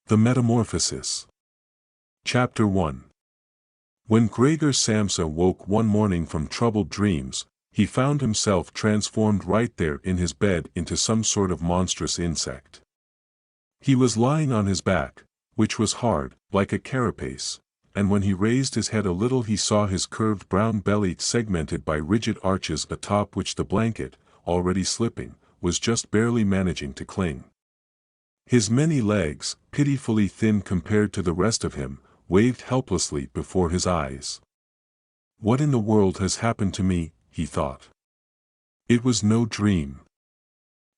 The Metamorphosis. Chapter 1. When Gregor Samsa woke one morning from troubled dreams, he found himself transformed right there in his bed into some sort of monstrous insect. He was lying on his back, which was hard, like a carapace, and when he raised his head a little he saw his curved brown belly segmented by rigid arches atop which the blanket, already slipping, was just barely managing to cling. His many legs, pitifully thin compared to the rest of him, waved helplessly before his eyes. What in the world has happened to me, he thought. It was no dream.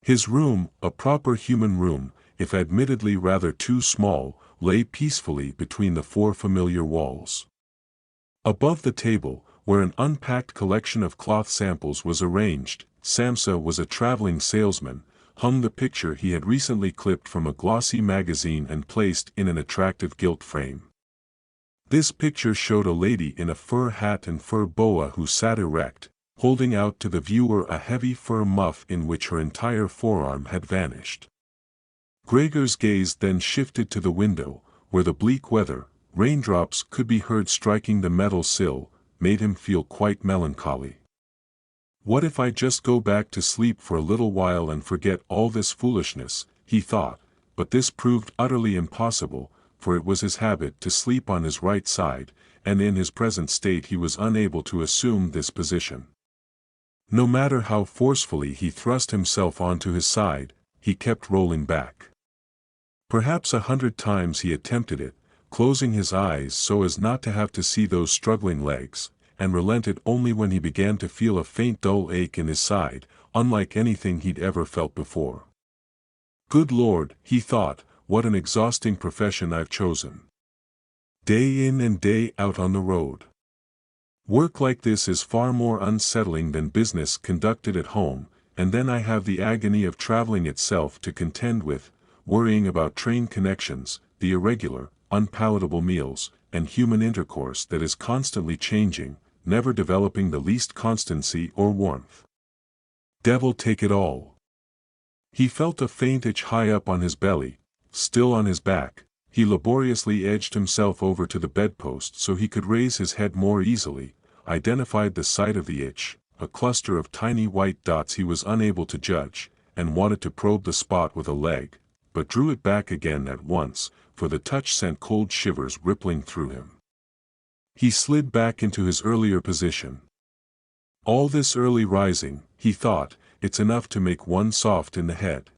His room, a proper human room, if admittedly rather too small, lay peacefully between the four familiar walls. Above the table, where an unpacked collection of cloth samples was arranged, Samsa was a traveling salesman, hung the picture he had recently clipped from a glossy magazine and placed in an attractive gilt frame. This picture showed a lady in a fur hat and fur boa who sat erect, holding out to the viewer a heavy fur muff in which her entire forearm had vanished. Gregor's gaze then shifted to the window, where the bleak weather, raindrops could be heard striking the metal sill, made him feel quite melancholy. What if I just go back to sleep for a little while and forget all this foolishness, he thought, but this proved utterly impossible, for it was his habit to sleep on his right side, and in his present state he was unable to assume this position. No matter how forcefully he thrust himself onto his side, he kept rolling back. Perhaps 100 times he attempted it, closing his eyes so as not to have to see those struggling legs, and relented only when he began to feel a faint dull ache in his side, unlike anything he'd ever felt before. Good Lord, he thought, what an exhausting profession I've chosen. Day in and day out on the road. Work like this is far more unsettling than business conducted at home, and then I have the agony of traveling itself to contend with, worrying about train connections, the irregular, unpalatable meals, and human intercourse that is constantly changing, never developing the least constancy or warmth. Devil take it all. He felt a faint itch high up on his belly. Still on his back, he laboriously edged himself over to the bedpost so he could raise his head more easily, identified the site of the itch, a cluster of tiny white dots he was unable to judge, and wanted to probe the spot with a leg, but drew it back again at once, for the touch sent cold shivers rippling through him. He slid back into his earlier position. All this early rising, he thought, it's enough to make one soft in the head.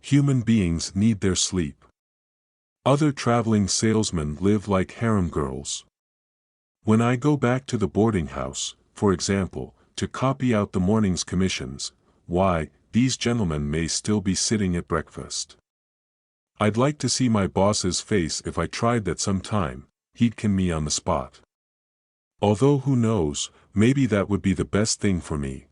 Human beings need their sleep. Other traveling salesmen live like harem girls. When I go back to the boarding house, for example, to copy out the morning's commissions, why, these gentlemen may still be sitting at breakfast. I'd like to see my boss's face if I tried that sometime. He'd can me on the spot. Although who knows, maybe that would be the best thing for me.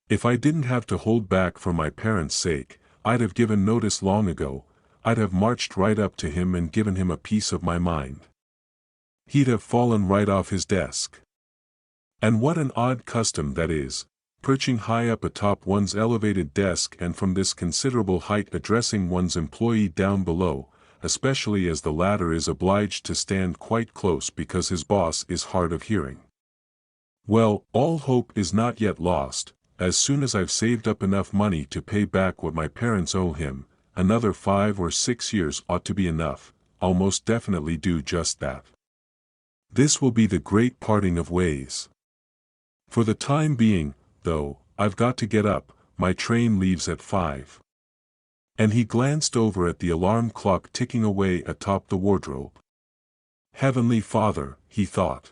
If I didn't have to hold back for my parents' sake, I'd have given notice long ago. I'd have marched right up to him and given him a piece of my mind. He'd have fallen right off his desk. And what an odd custom that is, perching high up atop one's elevated desk and from this considerable height addressing one's employee down below, especially as the latter is obliged to stand quite close because his boss is hard of hearing. Well, all hope is not yet lost. As soon as I've saved up enough money to pay back what my parents owe him, another 5 or 6 years ought to be enough. I'll most definitely do just that. This will be the great parting of ways. For the time being, though, I've got to get up, my train leaves at 5. And he glanced over at the alarm clock ticking away atop the wardrobe. Heavenly Father, he thought.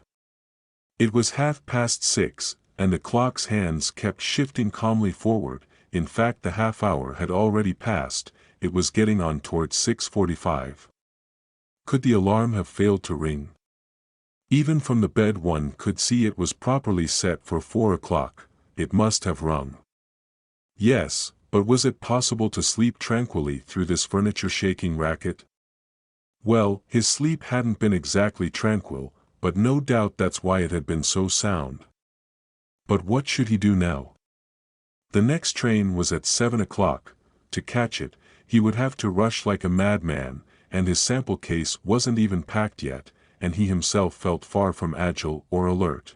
It was 6:30, and the clock's hands kept shifting calmly forward. In fact, the half-hour had already passed. It was getting on towards 6:45. Could the alarm have failed to ring? Even from the bed one could see it was properly set for 4 o'clock. It must have rung. Yes, but was it possible to sleep tranquilly through this furniture-shaking racket? Well, his sleep hadn't been exactly tranquil, but no doubt that's why it had been so sound. But what should he do now? The next train was at 7 o'clock. To catch it, he would have to rush like a madman, and his sample case wasn't even packed yet, and he himself felt far from agile or alert.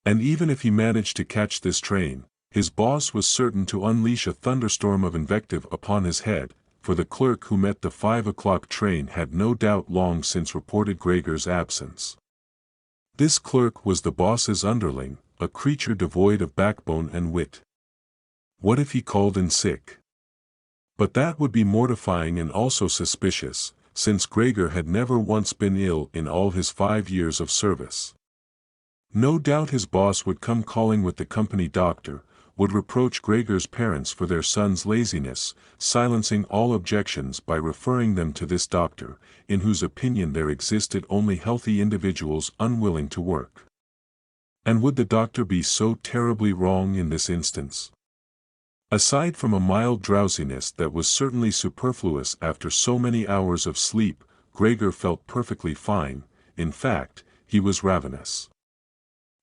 And even if he managed to catch this train, his boss was certain to unleash a thunderstorm of invective upon his head, for the clerk who met the 5 o'clock train had no doubt long since reported Gregor's absence. This clerk was the boss's underling, a creature devoid of backbone and wit. What if he called in sick? But that would be mortifying and also suspicious, since Gregor had never once been ill in all his 5 years of service. No doubt his boss would come calling with the company doctor, would reproach Gregor's parents for their son's laziness, silencing all objections by referring them to this doctor, in whose opinion there existed only healthy individuals unwilling to work. And would the doctor be so terribly wrong in this instance? Aside from a mild drowsiness that was certainly superfluous after so many hours of sleep, Gregor felt perfectly fine. In fact, he was ravenous.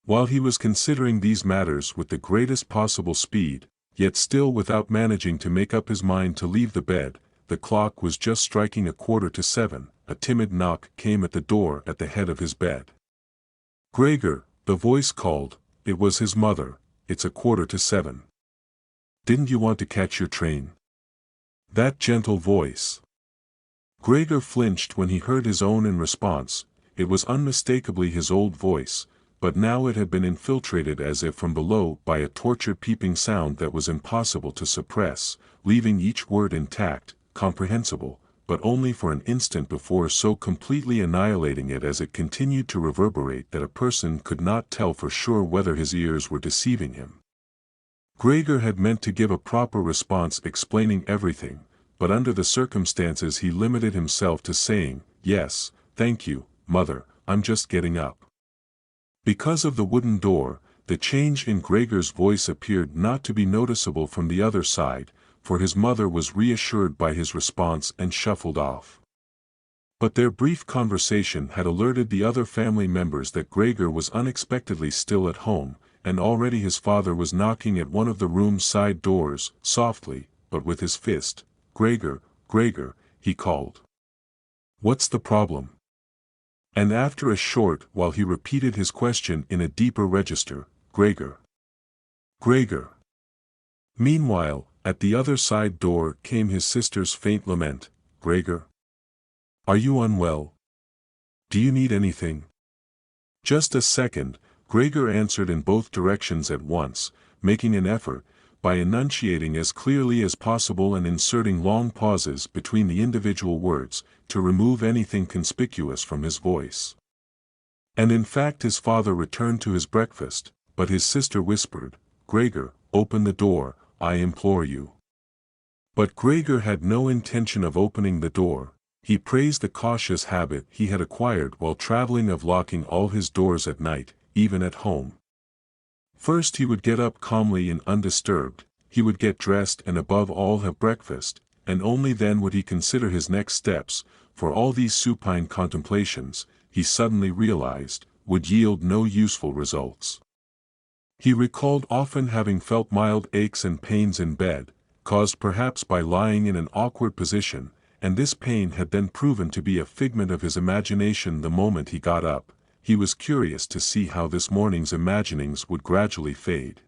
While he was considering these matters with the greatest possible speed, yet still without managing to make up his mind to leave the bed, the clock was just striking 7:15. A timid knock came at the door at the head of his bed. "Gregor," the voice called. It was his mother. "It's 7:15. Didn't you want to catch your train?" That gentle voice. Gregor flinched when he heard his own in response. It was unmistakably his old voice, but now it had been infiltrated as if from below by a tortured peeping sound that was impossible to suppress, leaving each word intact, comprehensible, but only for an instant before so completely annihilating it as it continued to reverberate that a person could not tell for sure whether his ears were deceiving him. Gregor had meant to give a proper response explaining everything, but under the circumstances he limited himself to saying, "Yes, thank you, Mother, I'm just getting up." Because of the wooden door, the change in Gregor's voice appeared not to be noticeable from the other side, for his mother was reassured by his response and shuffled off. But their brief conversation had alerted the other family members that Gregor was unexpectedly still at home, and already his father was knocking at one of the room's side doors, softly, but with his fist. "Gregor, Gregor," he called. "What's the problem?" And after a short while he repeated his question in a deeper register, "Gregor. Gregor." Meanwhile, at the other side door came his sister's faint lament, "Gregor. Are you unwell? Do you need anything?" "Just a second," Gregor answered in both directions at once, making an effort, by enunciating as clearly as possible and inserting long pauses between the individual words, to remove anything conspicuous from his voice. And in fact his father returned to his breakfast, but his sister whispered, "Gregor, open the door, I implore you." But Gregor had no intention of opening the door. He praised the cautious habit he had acquired while traveling of locking all his doors at night, even at home. First he would get up calmly and undisturbed, he would get dressed and above all have breakfast, and only then would he consider his next steps, for all these supine contemplations, he suddenly realized, would yield no useful results. He recalled often having felt mild aches and pains in bed, caused perhaps by lying in an awkward position, and this pain had then proven to be a figment of his imagination the moment he got up. He was curious to see how this morning's imaginings would gradually fade.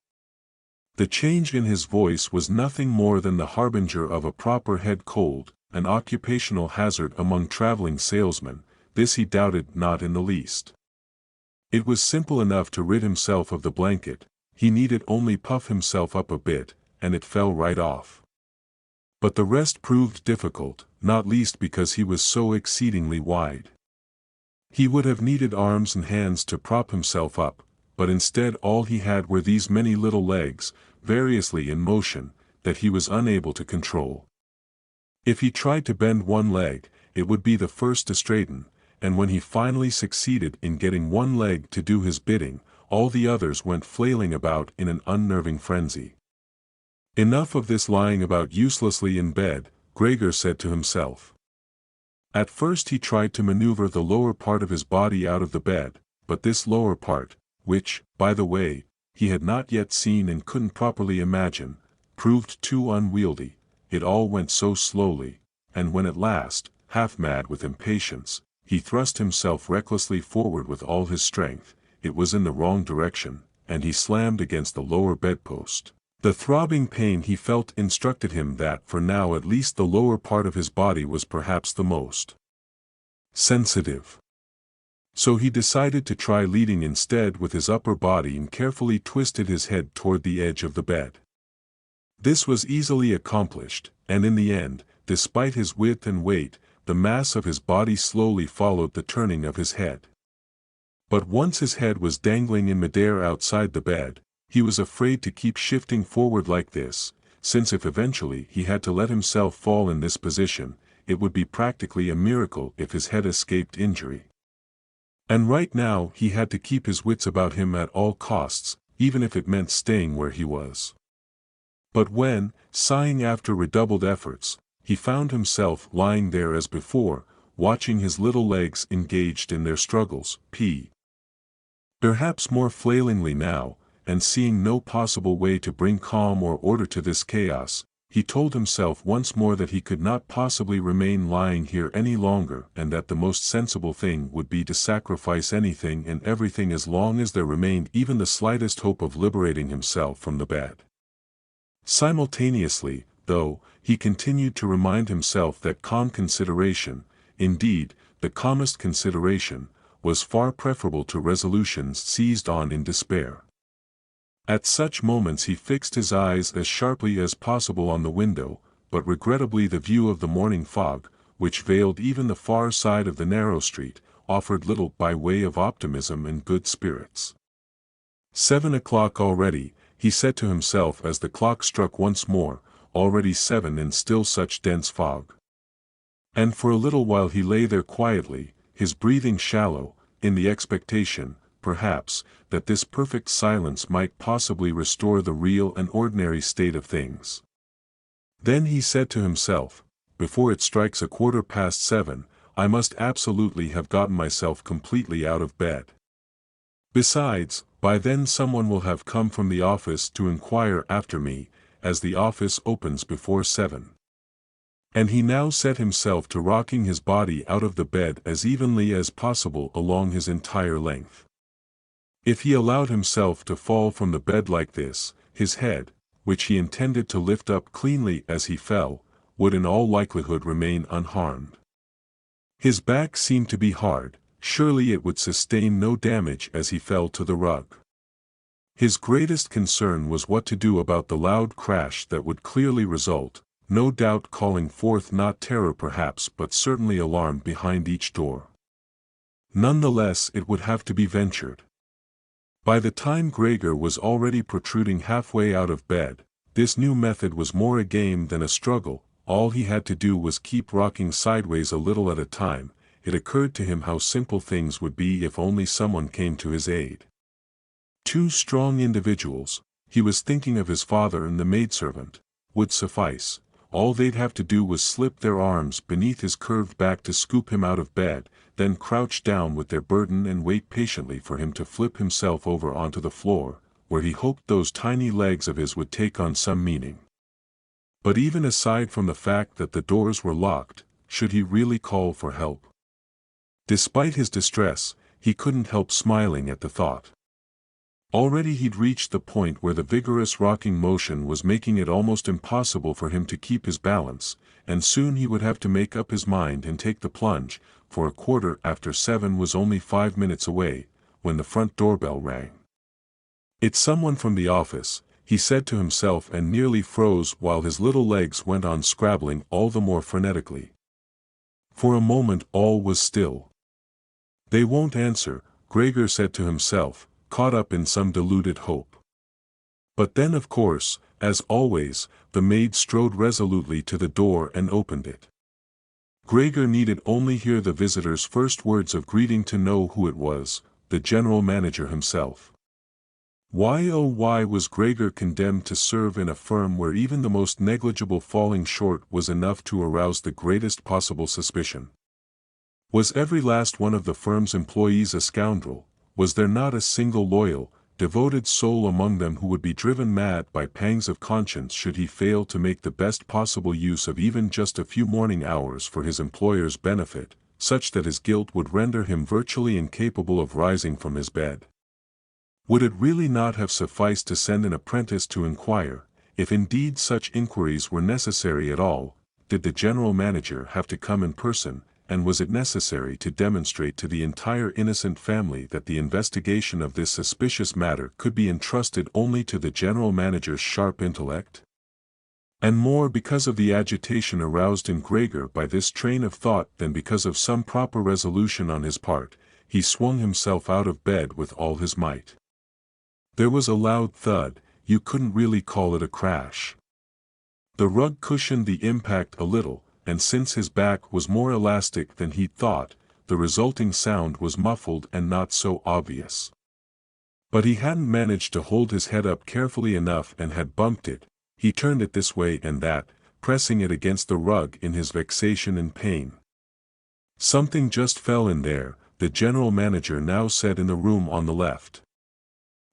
The change in his voice was nothing more than the harbinger of a proper head cold, an occupational hazard among traveling salesmen. This he doubted not in the least. It was simple enough to rid himself of the blanket, he needed only puff himself up a bit, and it fell right off. But the rest proved difficult, not least because he was so exceedingly wide. He would have needed arms and hands to prop himself up, but instead all he had were these many little legs, variously in motion, that he was unable to control. If he tried to bend one leg, it would be the first to straighten, and when he finally succeeded in getting one leg to do his bidding, all the others went flailing about in an unnerving frenzy. Enough of this lying about uselessly in bed, Gregor said to himself. At first he tried to maneuver the lower part of his body out of the bed, but this lower part, which, by the way, he had not yet seen and couldn't properly imagine, proved too unwieldy. It all went so slowly, and when at last, half mad with impatience, he thrust himself recklessly forward with all his strength. It was in the wrong direction, and he slammed against the lower bedpost. The throbbing pain he felt instructed him that for now at least the lower part of his body was perhaps the most sensitive. So he decided to try leading instead with his upper body and carefully twisted his head toward the edge of the bed. This was easily accomplished, and in the end, despite his width and weight, the mass of his body slowly followed the turning of his head. But once his head was dangling in midair outside the bed, he was afraid to keep shifting forward like this, since if eventually he had to let himself fall in this position, it would be practically a miracle if his head escaped injury. And right now he had to keep his wits about him at all costs, even if it meant staying where he was. But when, sighing after redoubled efforts, he found himself lying there as before, watching his little legs engaged in their struggles, perhaps more flailingly now, and seeing no possible way to bring calm or order to this chaos, he told himself once more that he could not possibly remain lying here any longer and that the most sensible thing would be to sacrifice anything and everything as long as there remained even the slightest hope of liberating himself from the bed. Simultaneously, though, he continued to remind himself that calm consideration, indeed, the calmest consideration, was far preferable to resolutions seized on in despair. At such moments he fixed his eyes as sharply as possible on the window, but regrettably the view of the morning fog, which veiled even the far side of the narrow street, offered little by way of optimism and good spirits. 7 o'clock already, he said to himself as the clock struck once more, already 7 and still such dense fog. And for a little while he lay there quietly, his breathing shallow, in the expectation, perhaps, that this perfect silence might possibly restore the real and ordinary state of things. Then he said to himself, before it strikes 7:15, I must absolutely have gotten myself completely out of bed. Besides, by then someone will have come from the office to inquire after me, as the office opens before 7. And he now set himself to rocking his body out of the bed as evenly as possible along his entire length. If he allowed himself to fall from the bed like this, his head, which he intended to lift up cleanly as he fell, would in all likelihood remain unharmed. His back seemed to be hard, surely it would sustain no damage as he fell to the rug. His greatest concern was what to do about the loud crash that would clearly result, no doubt calling forth not terror perhaps but certainly alarm behind each door. Nonetheless it would have to be ventured. By the time Gregor was already protruding halfway out of bed, this new method was more a game than a struggle. All he had to do was keep rocking sideways a little at a time. It occurred to him how simple things would be if only someone came to his aid. 2 strong individuals, he was thinking of his father and the maidservant, would suffice. All they'd have to do was slip their arms beneath his curved back to scoop him out of bed, then crouch down with their burden and wait patiently for him to flip himself over onto the floor, where he hoped those tiny legs of his would take on some meaning. But even aside from the fact that the doors were locked, should he really call for help? Despite his distress, he couldn't help smiling at the thought. Already he'd reached the point where the vigorous rocking motion was making it almost impossible for him to keep his balance, and soon he would have to make up his mind and take the plunge, for 7:15 was only 5 minutes away, when the front doorbell rang. It's someone from the office, he said to himself and nearly froze while his little legs went on scrabbling all the more frenetically. For a moment all was still. They won't answer, Gregor said to himself, caught up in some deluded hope. But then of course, as always, the maid strode resolutely to the door and opened it. Gregor needed only hear the visitor's first words of greeting to know who it was, the general manager himself. Why was Gregor condemned to serve in a firm where even the most negligible falling short was enough to arouse the greatest possible suspicion? Was every last one of the firm's employees a scoundrel? Was there not a single loyal, devoted soul among them who would be driven mad by pangs of conscience should he fail to make the best possible use of even just a few morning hours for his employer's benefit, such that his guilt would render him virtually incapable of rising from his bed. Would it really not have sufficed to send an apprentice to inquire, if indeed such inquiries were necessary at all? Did the general manager have to come in person, and was it necessary to demonstrate to the entire innocent family that the investigation of this suspicious matter could be entrusted only to the general manager's sharp intellect? And more because of the agitation aroused in Gregor by this train of thought than because of some proper resolution on his part, he swung himself out of bed with all his might. There was a loud thud. You couldn't really call it a crash. The rug cushioned the impact a little, and since his back was more elastic than he'd thought, the resulting sound was muffled and not so obvious. But he hadn't managed to hold his head up carefully enough and had bumped it. He turned it this way and that, pressing it against the rug in his vexation and pain. Something just fell in there, the general manager now said in the room on the left.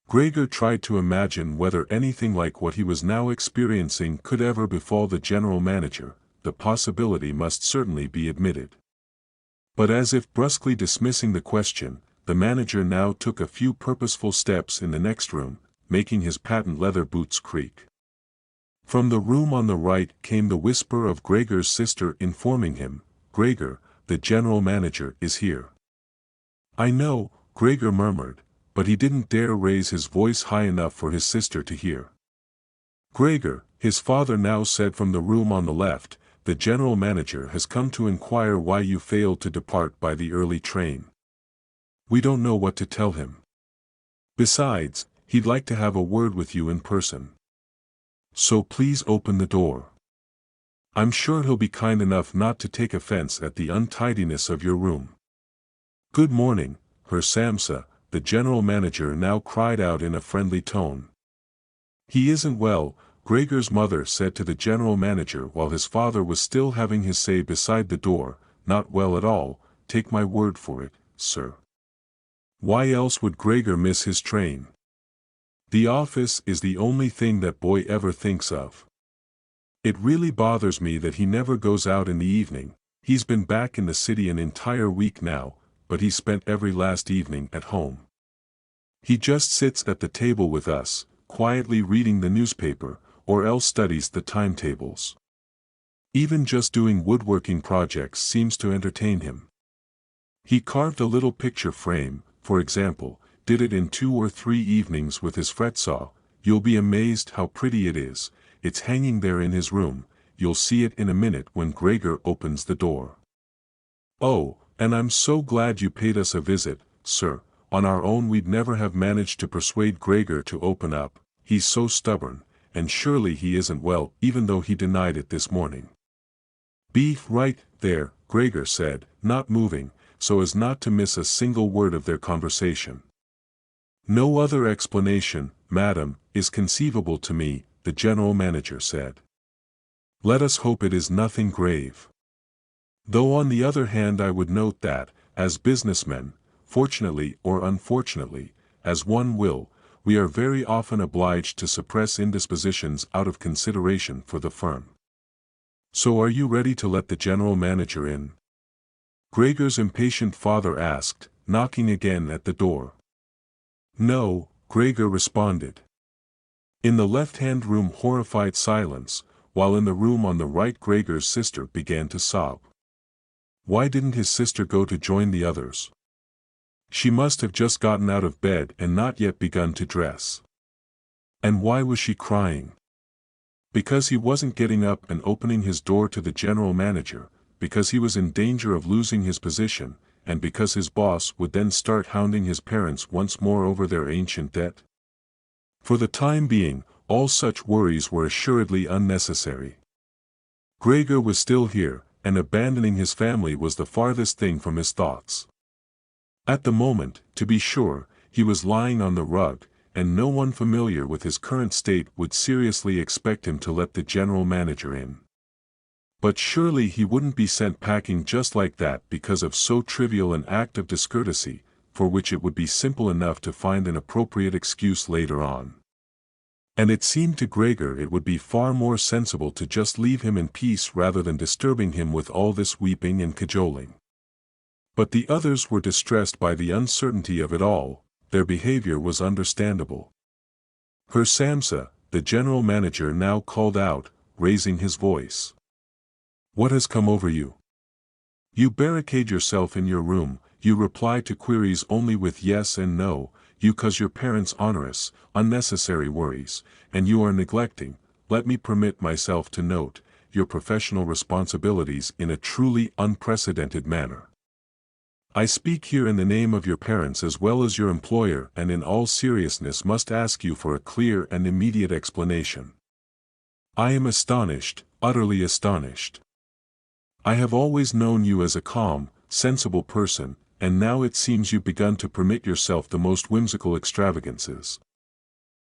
Gregor tried to imagine whether anything like what he was now experiencing could ever befall the general manager. The possibility must certainly be admitted. But as if brusquely dismissing the question, the manager now took a few purposeful steps in the next room, making his patent leather boots creak. From the room on the right came the whisper of Gregor's sister informing him, "Gregor, the general manager is here." "I know," Gregor murmured, but he didn't dare raise his voice high enough for his sister to hear. "Gregor," his father now said from the room on the left, "the general manager has come to inquire why you failed to depart by the early train. We don't know what to tell him. Besides, he'd like to have a word with you in person. So please open the door. I'm sure he'll be kind enough not to take offense at the untidiness of your room." "Good morning, Herr Samsa," the general manager now cried out in a friendly tone. "He isn't well," Gregor's mother said to the general manager while his father was still having his say beside the door, "Not well at all, take my word for it, sir." Why else would Gregor miss his train? The office is the only thing that boy ever thinks of. It really bothers me that he never goes out in the evening. He's been back in the city an entire week now, but he spent every last evening at home. He just sits at the table with us, quietly reading the newspaper, or else studies the timetables. Even just doing woodworking projects seems to entertain him. He carved a little picture frame, for example, did it in 2 or 3 evenings with his fretsaw. You'll be amazed how pretty it is. It's hanging there in his room. You'll see it in a minute when Gregor opens the door. "Oh, and I'm so glad you paid us a visit, sir. On our own we'd never have managed to persuade Gregor to open up. He's so stubborn, and surely he isn't well, even though he denied it this morning." "Be right there," Gregor said, not moving, so as not to miss a single word of their conversation. "No other explanation, madam, is conceivable to me," the general manager said. "Let us hope it is nothing grave. Though on the other hand I would note that, as businessmen, fortunately or unfortunately, as one will, we are very often obliged to suppress indispositions out of consideration for the firm. So are you ready to let the general manager in?" Gregor's impatient father asked, knocking again at the door. "No," Gregor responded. In the left-hand room horrified silence, while in the room on the right Gregor's sister began to sob. Why didn't his sister go to join the others? She must have just gotten out of bed and not yet begun to dress. And why was she crying? Because he wasn't getting up and opening his door to the general manager, because he was in danger of losing his position, and because his boss would then start hounding his parents once more over their ancient debt? For the time being, all such worries were assuredly unnecessary. Gregor was still here, and abandoning his family was the farthest thing from his thoughts. At the moment, to be sure, he was lying on the rug, and no one familiar with his current state would seriously expect him to let the general manager in. But surely he wouldn't be sent packing just like that because of so trivial an act of discourtesy, for which it would be simple enough to find an appropriate excuse later on. And it seemed to Gregor it would be far more sensible to just leave him in peace rather than disturbing him with all this weeping and cajoling. But the others were distressed by the uncertainty of it all. Their behavior was understandable. Herr Samsa, the general manager, now called out, raising his voice. "What has come over you? You barricade yourself in your room, you reply to queries only with yes and no, you cause your parents onerous, unnecessary worries, and you are neglecting, let me permit myself to note, your professional responsibilities in a truly unprecedented manner. I speak here in the name of your parents as well as your employer, and in all seriousness must ask you for a clear and immediate explanation. I am astonished, utterly astonished. I have always known you as a calm, sensible person, and now it seems you've begun to permit yourself the most whimsical extravagances.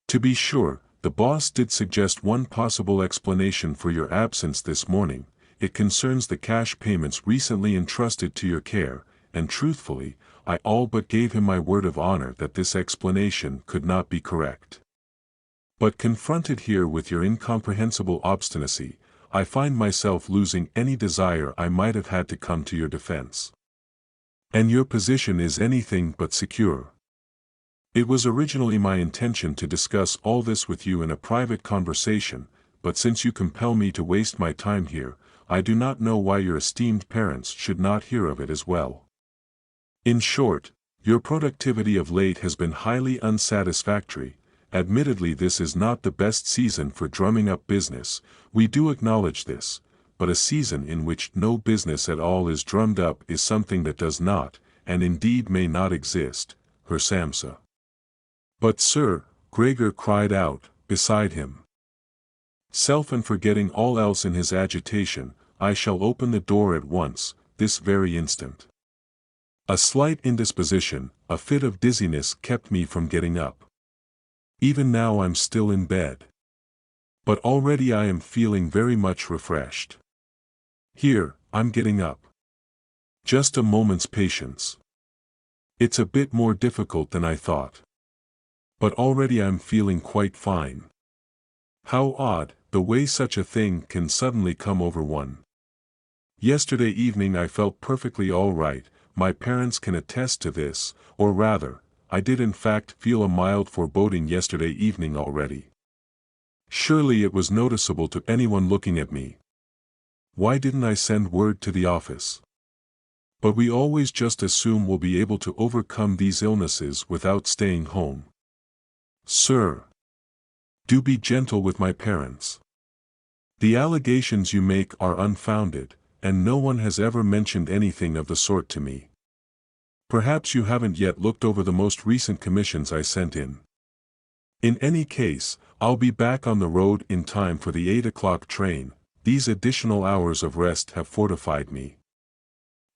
To be sure, the boss did suggest one possible explanation for your absence this morning. It concerns the cash payments recently entrusted to your care, and truthfully, I all but gave him my word of honor that this explanation could not be correct. But confronted here with your incomprehensible obstinacy, I find myself losing any desire I might have had to come to your defense. And your position is anything but secure. It was originally my intention to discuss all this with you in a private conversation, but since you compel me to waste my time here, I do not know why your esteemed parents should not hear of it as well. In short, your productivity of late has been highly unsatisfactory. Admittedly, this is not the best season for drumming up business, we do acknowledge this, but a season in which no business at all is drummed up is something that does not, and indeed may not exist, Herr Samsa. But sir, Gregor cried out, beside him. Self and forgetting all else in his agitation, I shall open the door at once, this very instant. A slight indisposition, a fit of dizziness kept me from getting up. Even now I'm still in bed. But already I am feeling very much refreshed. Here, I'm getting up. Just a moment's patience. It's a bit more difficult than I thought. But already I'm feeling quite fine. How odd, the way such a thing can suddenly come over one. Yesterday evening I felt perfectly all right, my parents can attest to this, or rather, I did in fact feel a mild foreboding yesterday evening already. Surely it was noticeable to anyone looking at me. Why didn't I send word to the office? But we always just assume we'll be able to overcome these illnesses without staying home. Sir, do be gentle with my parents. The allegations you make are unfounded, and no one has ever mentioned anything of the sort to me. Perhaps you haven't yet looked over the most recent commissions I sent in. In any case, I'll be back on the road in time for the 8 o'clock train. These additional hours of rest have fortified me.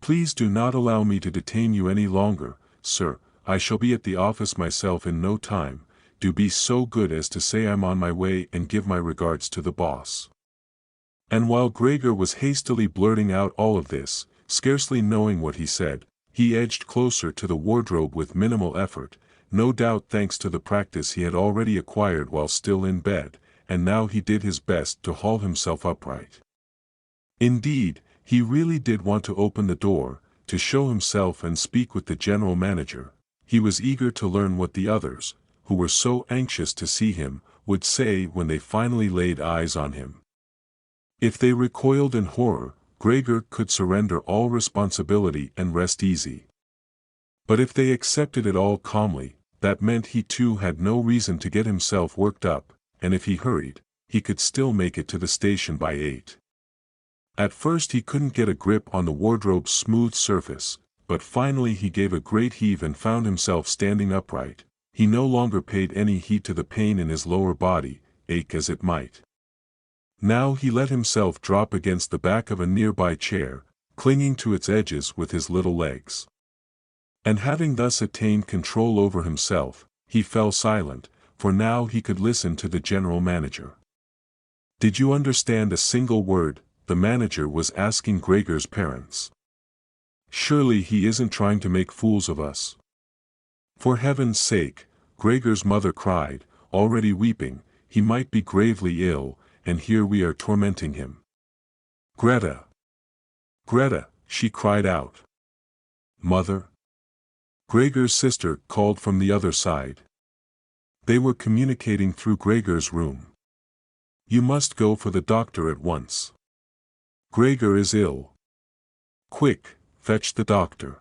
Please do not allow me to detain you any longer, sir. I shall be at the office myself in no time. Do be so good as to say I'm on my way and give my regards to the boss. And while Gregor was hastily blurting out all of this, scarcely knowing what he said, he edged closer to the wardrobe with minimal effort, no doubt thanks to the practice he had already acquired while still in bed, and now he did his best to haul himself upright. Indeed, he really did want to open the door, to show himself and speak with the general manager. He was eager to learn what the others, who were so anxious to see him, would say when they finally laid eyes on him. If they recoiled in horror, Gregor could surrender all responsibility and rest easy. But if they accepted it all calmly, that meant he too had no reason to get himself worked up, and if he hurried, he could still make it to the station by 8. At first he couldn't get a grip on the wardrobe's smooth surface, but finally he gave a great heave and found himself standing upright. He no longer paid any heed to the pain in his lower body, ache as it might. Now he let himself drop against the back of a nearby chair, clinging to its edges with his little legs. And having thus attained control over himself, he fell silent, for now he could listen to the general manager. Did you understand a single word? The manager was asking Gregor's parents. Surely he isn't trying to make fools of us. For heaven's sake, Gregor's mother cried, already weeping, he might be gravely ill, and here we are tormenting him. Greta! Greta, she cried out. Mother? Gregor's sister called from the other side. They were communicating through Gregor's room. You must go for the doctor at once. Gregor is ill. Quick, fetch the doctor.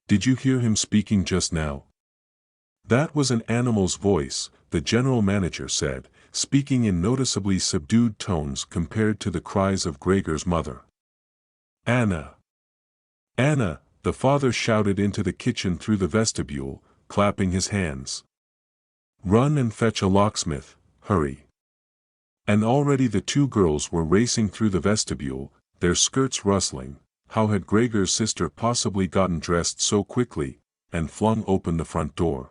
Did you hear him speaking just now? That was an animal's voice, the general manager said, speaking in noticeably subdued tones compared to the cries of Gregor's mother. Anna! Anna! The father shouted into the kitchen through the vestibule, clapping his hands. Run and fetch a locksmith, hurry. And already the two girls were racing through the vestibule, their skirts rustling. How had Gregor's sister possibly gotten dressed so quickly, and flung open the front door?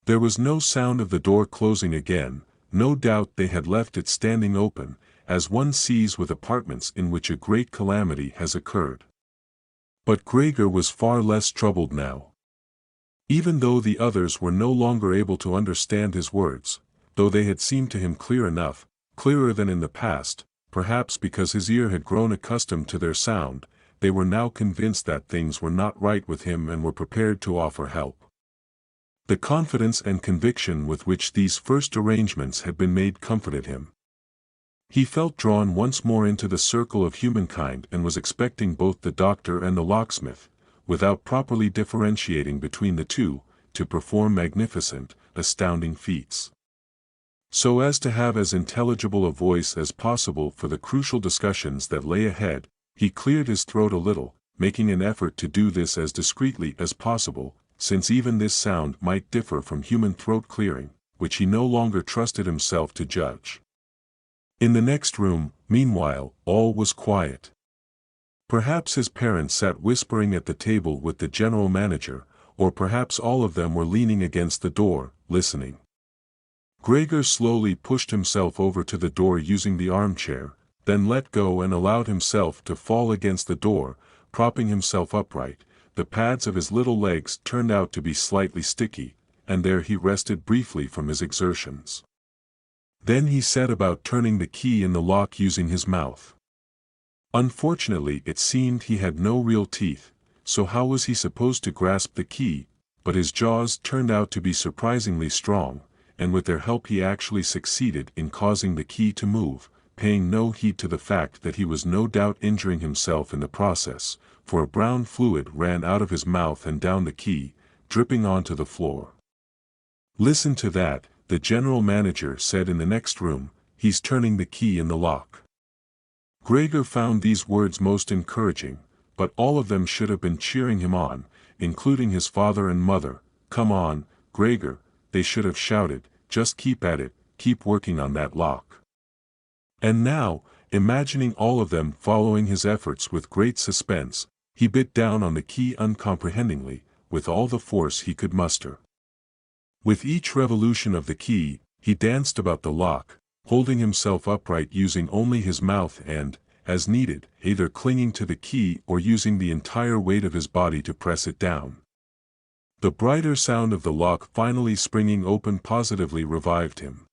There was no sound of the door closing again, no doubt they had left it standing open, as one sees with apartments in which a great calamity has occurred. But Gregor was far less troubled now. Even though the others were no longer able to understand his words, though they had seemed to him clear enough, clearer than in the past, perhaps because his ear had grown accustomed to their sound, they were now convinced that things were not right with him and were prepared to offer help. The confidence and conviction with which these first arrangements had been made comforted him. He felt drawn once more into the circle of humankind and was expecting both the doctor and the locksmith, without properly differentiating between the two, to perform magnificent, astounding feats. So as to have as intelligible a voice as possible for the crucial discussions that lay ahead, he cleared his throat a little, making an effort to do this as discreetly as possible, since even this sound might differ from human throat clearing, which he no longer trusted himself to judge. In the next room, meanwhile, all was quiet. Perhaps his parents sat whispering at the table with the general manager, or perhaps all of them were leaning against the door, listening. Gregor slowly pushed himself over to the door using the armchair, then let go and allowed himself to fall against the door, propping himself upright. The pads of his little legs turned out to be slightly sticky, and there he rested briefly from his exertions. Then he set about turning the key in the lock using his mouth. Unfortunately, it seemed he had no real teeth, so how was he supposed to grasp the key? But his jaws turned out to be surprisingly strong, and with their help he actually succeeded in causing the key to move, paying no heed to the fact that he was no doubt injuring himself in the process, for a brown fluid ran out of his mouth and down the key, dripping onto the floor. Listen to that, the general manager said in the next room, he's turning the key in the lock. Gregor found these words most encouraging, but all of them should have been cheering him on, including his father and mother. Come on, Gregor, they should have shouted, just keep at it, keep working on that lock. And now, imagining all of them following his efforts with great suspense, he bit down on the key uncomprehendingly, with all the force he could muster. With each revolution of the key, he danced about the lock, holding himself upright using only his mouth and, as needed, either clinging to the key or using the entire weight of his body to press it down. The brighter sound of the lock finally springing open positively revived him.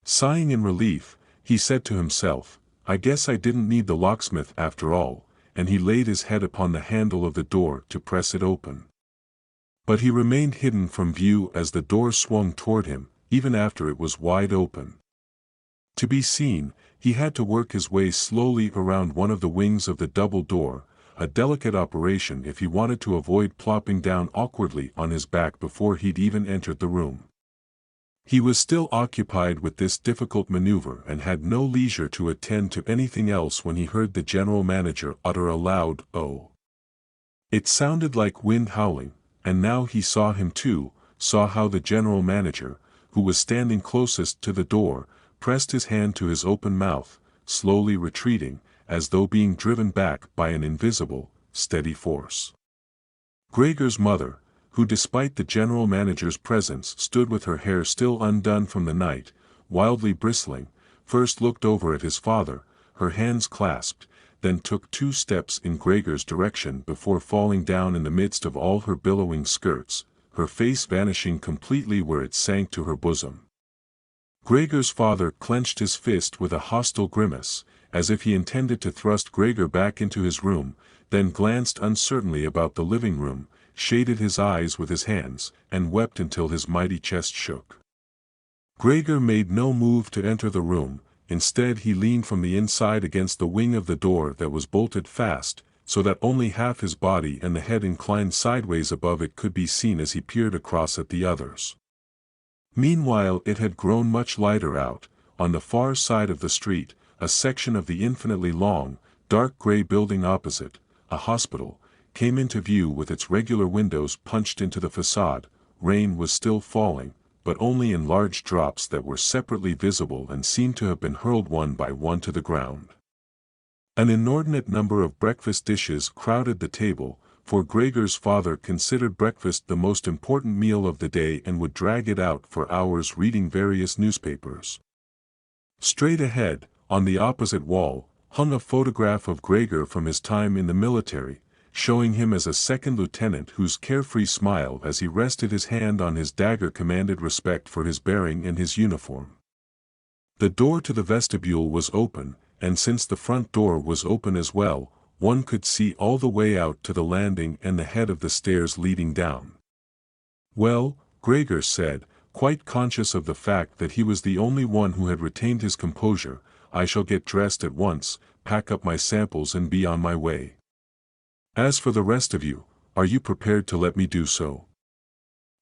Sighing in relief, he said to himself, I guess I didn't need the locksmith after all, and he laid his head upon the handle of the door to press it open. But he remained hidden from view as the door swung toward him, even after it was wide open. To be seen, he had to work his way slowly around one of the wings of the double door, a delicate operation if he wanted to avoid plopping down awkwardly on his back before he'd even entered the room. He was still occupied with this difficult maneuver and had no leisure to attend to anything else when he heard the general manager utter a loud "oh." It sounded like wind howling, and now he saw him too, saw how the general manager, who was standing closest to the door, pressed his hand to his open mouth, slowly retreating, as though being driven back by an invisible, steady force. Gregor's mother, who despite the general manager's presence stood with her hair still undone from the night, wildly bristling, first looked over at his father, her hands clasped, then took 2 steps in Gregor's direction before falling down in the midst of all her billowing skirts, her face vanishing completely where it sank to her bosom. Gregor's father clenched his fist with a hostile grimace, as if he intended to thrust Gregor back into his room, then glanced uncertainly about the living room, shaded his eyes with his hands, and wept until his mighty chest shook. Gregor made no move to enter the room. Instead he leaned from the inside against the wing of the door that was bolted fast, so that only half his body and the head inclined sideways above it could be seen as he peered across at the others. Meanwhile it had grown much lighter out. On the far side of the street, a section of the infinitely long, dark gray building opposite, a hospital, came into view with its regular windows punched into the facade. Rain was still falling, but only in large drops that were separately visible and seemed to have been hurled one by one to the ground. An inordinate number of breakfast dishes crowded the table, for Gregor's father considered breakfast the most important meal of the day and would drag it out for hours reading various newspapers. Straight ahead, on the opposite wall, hung a photograph of Gregor from his time in the military, showing him as a second lieutenant whose carefree smile as he rested his hand on his dagger commanded respect for his bearing and his uniform. The door to the vestibule was open, and since the front door was open as well, one could see all the way out to the landing and the head of the stairs leading down. "Well," Gregor said, quite conscious of the fact that he was the only one who had retained his composure, "I shall get dressed at once, pack up my samples and be on my way. As for the rest of you, are you prepared to let me do so?"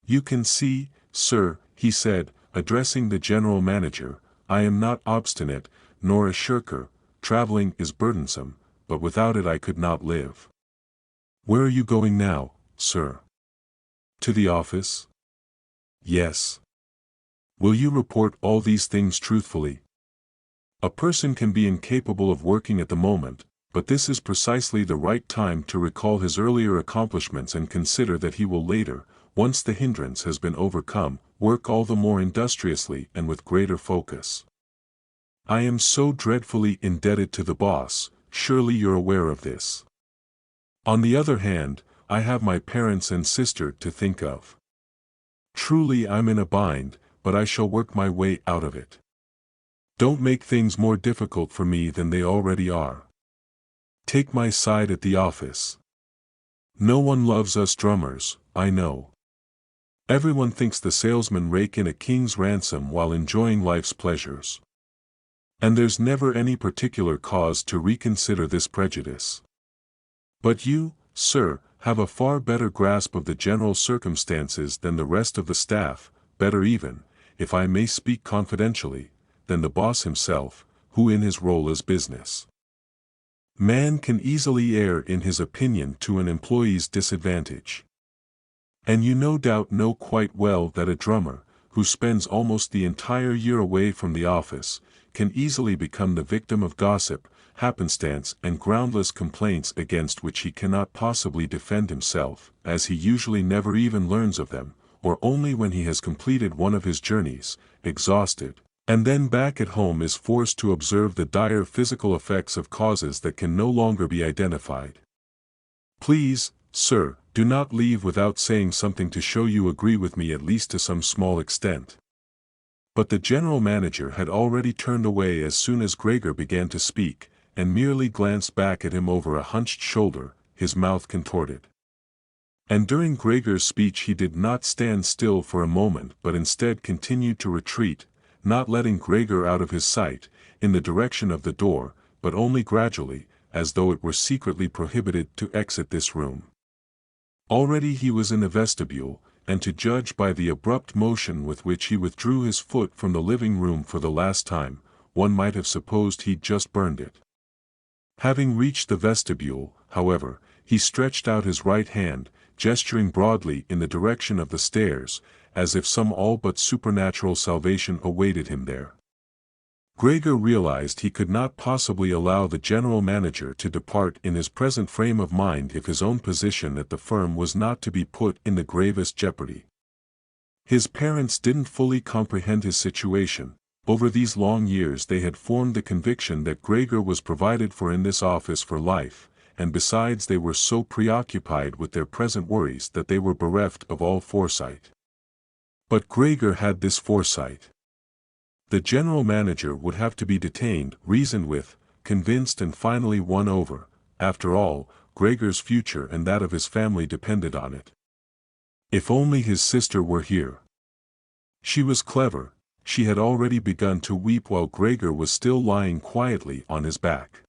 "You can see, sir," he said, addressing the general manager, "I am not obstinate, nor a shirker. Traveling is burdensome, but without it I could not live." "Where are you going now, sir?" "To the office." "Yes." "Will you report all these things truthfully?" "A person can be incapable of working at the moment, but this is precisely the right time to recall his earlier accomplishments and consider that he will later, once the hindrance has been overcome, work all the more industriously and with greater focus. I am so dreadfully indebted to the boss, surely you're aware of this. On the other hand, I have my parents and sister to think of. Truly I'm in a bind, but I shall work my way out of it. Don't make things more difficult for me than they already are. Take my side at the office. No one loves us drummers, I know. Everyone thinks the salesmen rake in a king's ransom while enjoying life's pleasures. And there's never any particular cause to reconsider this prejudice. But you, sir, have a far better grasp of the general circumstances than the rest of the staff, better even, if I may speak confidentially, than the boss himself, who in his role as business man can easily err in his opinion to an employee's disadvantage. And you no doubt know quite well that a drummer, who spends almost the entire year away from the office, can easily become the victim of gossip, happenstance and groundless complaints against which he cannot possibly defend himself, as he usually never even learns of them, or only when he has completed one of his journeys, exhausted, and then back at home is forced to observe the dire physical effects of causes that can no longer be identified. Please, sir, do not leave without saying something to show you agree with me at least to some small extent." But the general manager had already turned away as soon as Gregor began to speak, and merely glanced back at him over a hunched shoulder, his mouth contorted. And during Gregor's speech he did not stand still for a moment but instead continued to retreat, not letting Gregor out of his sight, in the direction of the door, but only gradually, as though it were secretly prohibited to exit this room. Already he was in the vestibule, and to judge by the abrupt motion with which he withdrew his foot from the living room for the last time, one might have supposed he'd just burned it. Having reached the vestibule, however, he stretched out his right hand, gesturing broadly in the direction of the stairs, as if some all but supernatural salvation awaited him there. Gregor realized he could not possibly allow the general manager to depart in his present frame of mind if his own position at the firm was not to be put in the gravest jeopardy. His parents didn't fully comprehend his situation. Over these long years they had formed the conviction that Gregor was provided for in this office for life, and besides they were so preoccupied with their present worries that they were bereft of all foresight. But Gregor had this foresight. The general manager would have to be detained, reasoned with, convinced and finally won over. After all, Gregor's future and that of his family depended on it. If only his sister were here. She was clever. She had already begun to weep while Gregor was still lying quietly on his back.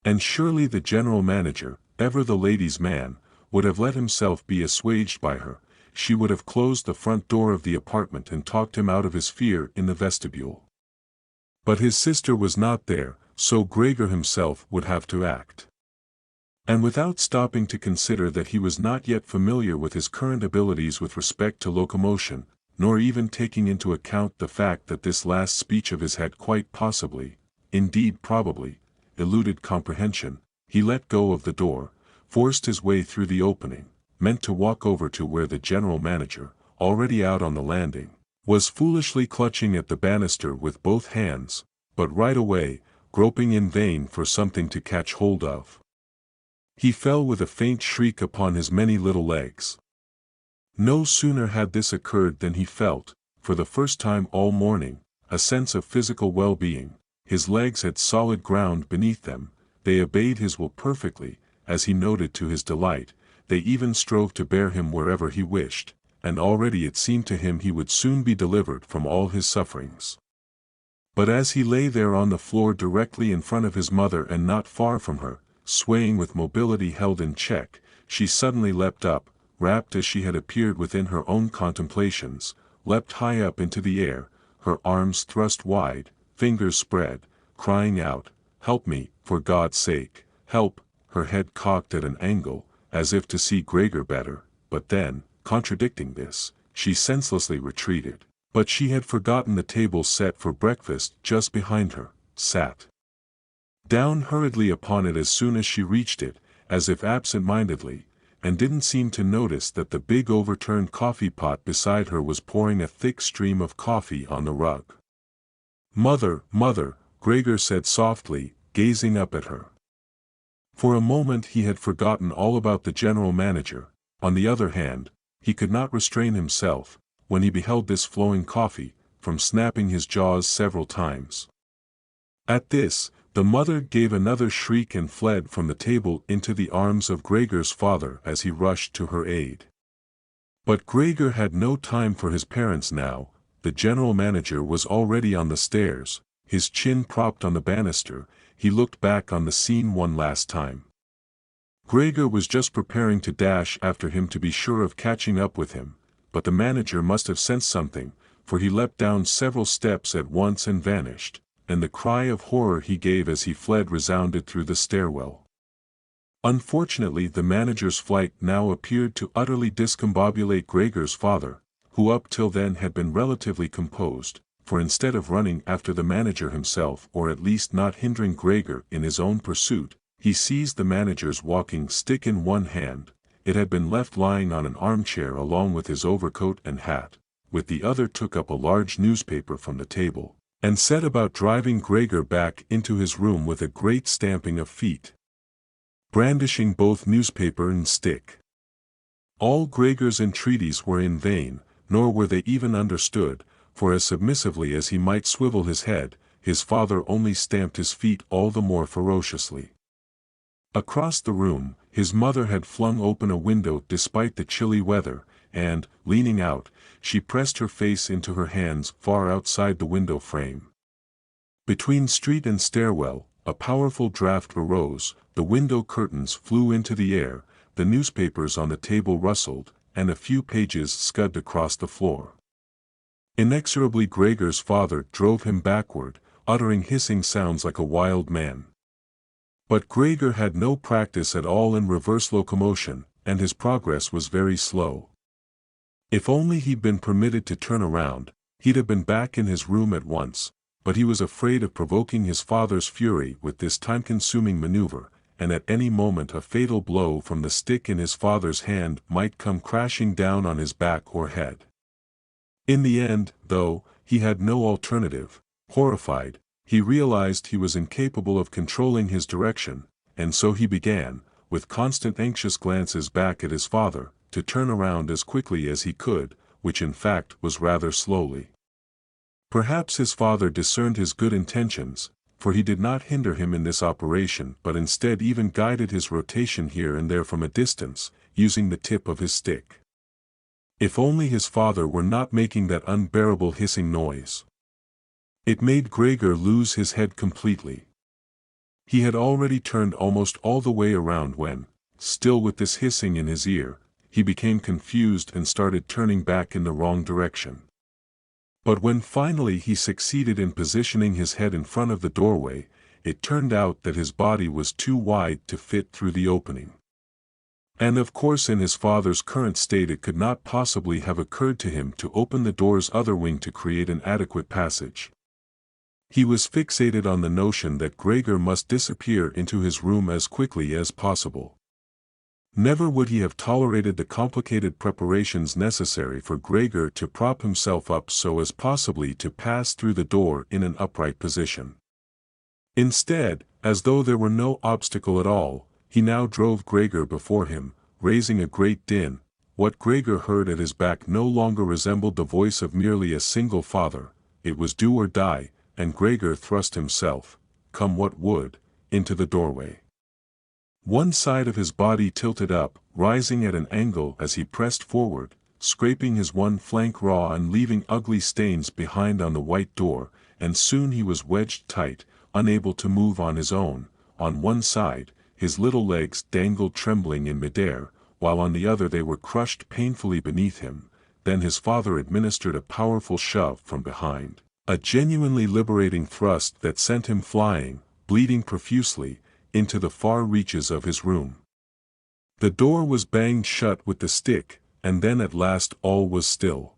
And surely the general manager, ever the ladies' man, would have let himself be assuaged by her. She would have closed the front door of the apartment and talked him out of his fear in the vestibule. But his sister was not there, so Gregor himself would have to act. And without stopping to consider that he was not yet familiar with his current abilities with respect to locomotion, nor even taking into account the fact that this last speech of his had quite possibly, indeed probably, eluded comprehension, he let go of the door, forced his way through the opening, meant to walk over to where the general manager, already out on the landing, was foolishly clutching at the banister with both hands, but right away, groping in vain for something to catch hold of. He fell with a faint shriek upon his many little legs. No sooner had this occurred than he felt, for the first time all morning, a sense of physical well-being. His legs had solid ground beneath them, they obeyed his will perfectly, as he noted to his delight, they even strove to bear him wherever he wished, and already it seemed to him he would soon be delivered from all his sufferings. But as he lay there on the floor directly in front of his mother and not far from her, swaying with mobility held in check, she suddenly leapt up, rapt as she had appeared within her own contemplations, leapt high up into the air, her arms thrust wide, fingers spread, crying out, "Help me, for God's sake, help," her head cocked at an angle, as if to see Gregor better, but then, contradicting this, she senselessly retreated. But she had forgotten the table set for breakfast just behind her, sat down hurriedly upon it as soon as she reached it, as if absent-mindedly, and didn't seem to notice that the big overturned coffee pot beside her was pouring a thick stream of coffee on the rug. "Mother, mother," Gregor said softly, gazing up at her. For a moment he had forgotten all about the general manager. On the other hand, he could not restrain himself, when he beheld this flowing coffee, from snapping his jaws several times. At this, the mother gave another shriek and fled from the table into the arms of Gregor's father as he rushed to her aid. But Gregor had no time for his parents now. The general manager was already on the stairs, his chin propped on the banister. He looked back on the scene one last time. Gregor was just preparing to dash after him to be sure of catching up with him, but the manager must have sensed something, for he leapt down several steps at once and vanished, and the cry of horror he gave as he fled resounded through the stairwell. Unfortunately the manager's flight now appeared to utterly discombobulate Gregor's father, who up till then had been relatively composed, for instead of running after the manager himself or at least not hindering Gregor in his own pursuit, he seized the manager's walking stick in one hand. It had been left lying on an armchair along with his overcoat and hat, with the other took up a large newspaper from the table, and set about driving Gregor back into his room with a great stamping of feet, brandishing both newspaper and stick. All Gregor's entreaties were in vain, nor were they even understood, for as submissively as he might swivel his head, his father only stamped his feet all the more ferociously. Across the room, his mother had flung open a window despite the chilly weather, and, leaning out, she pressed her face into her hands far outside the window frame. Between street and stairwell, a powerful draught arose, the window curtains flew into the air, the newspapers on the table rustled, and a few pages scudded across the floor. Inexorably Gregor's father drove him backward, uttering hissing sounds like a wild man. But Gregor had no practice at all in reverse locomotion, and his progress was very slow. If only he'd been permitted to turn around, he'd have been back in his room at once, but he was afraid of provoking his father's fury with this time-consuming maneuver, and at any moment a fatal blow from the stick in his father's hand might come crashing down on his back or head. In the end, though, he had no alternative. Horrified, he realized he was incapable of controlling his direction, and so he began, with constant anxious glances back at his father, to turn around as quickly as he could, which in fact was rather slowly. Perhaps his father discerned his good intentions, for he did not hinder him in this operation but instead even guided his rotation here and there from a distance, using the tip of his stick. If only his father were not making that unbearable hissing noise. It made Gregor lose his head completely. He had already turned almost all the way around when, still with this hissing in his ear, he became confused and started turning back in the wrong direction. But when finally he succeeded in positioning his head in front of the doorway, it turned out that his body was too wide to fit through the opening. And of course in his father's current state it could not possibly have occurred to him to open the door's other wing to create an adequate passage. He was fixated on the notion that Gregor must disappear into his room as quickly as possible. Never would he have tolerated the complicated preparations necessary for Gregor to prop himself up so as possibly to pass through the door in an upright position. Instead, as though there were no obstacle at all, he now drove Gregor before him, raising a great din. What Gregor heard at his back no longer resembled the voice of merely a single father, it was do or die, and Gregor thrust himself, come what would, into the doorway. One side of his body tilted up, rising at an angle as he pressed forward, scraping his one flank raw and leaving ugly stains behind on the white door, and soon he was wedged tight, unable to move on his own. On one side, his little legs dangled trembling in midair, while on the other they were crushed painfully beneath him. Then his father administered a powerful shove from behind, a genuinely liberating thrust that sent him flying, bleeding profusely, into the far reaches of his room. The door was banged shut with the stick, and then at last all was still.